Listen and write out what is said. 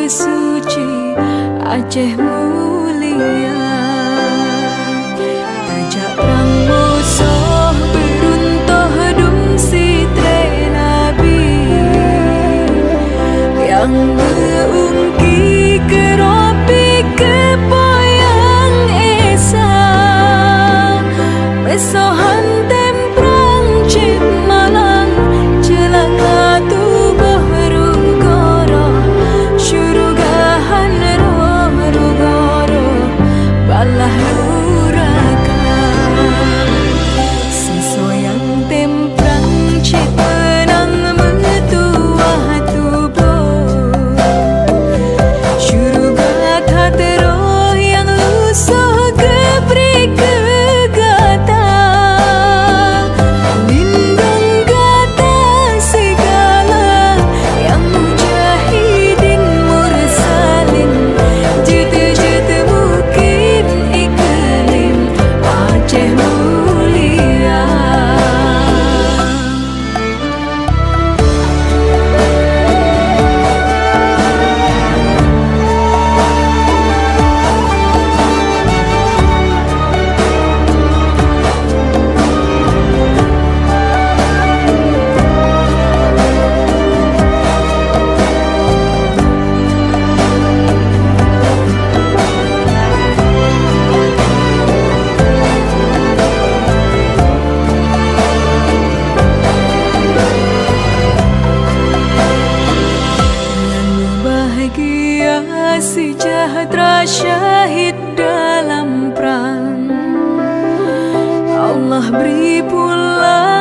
tersuci Aceh mulia. Tajak perang musuh beruntuh dum sitre Nabi yang mengungki keropi kepoyang Esa mesohan temprang cip malang celaka tubuh rugoro syurugahan rugoro balah lurakan sesoyang temprang cip menang metuah tubuh syuruga katero yang lusuh gebri kegata lindung gata segala yang mujahidin mursalin jete-jete mukim iklim Aceh mulia. Bahagia sejahtera syahid dalam perang Allah beri pula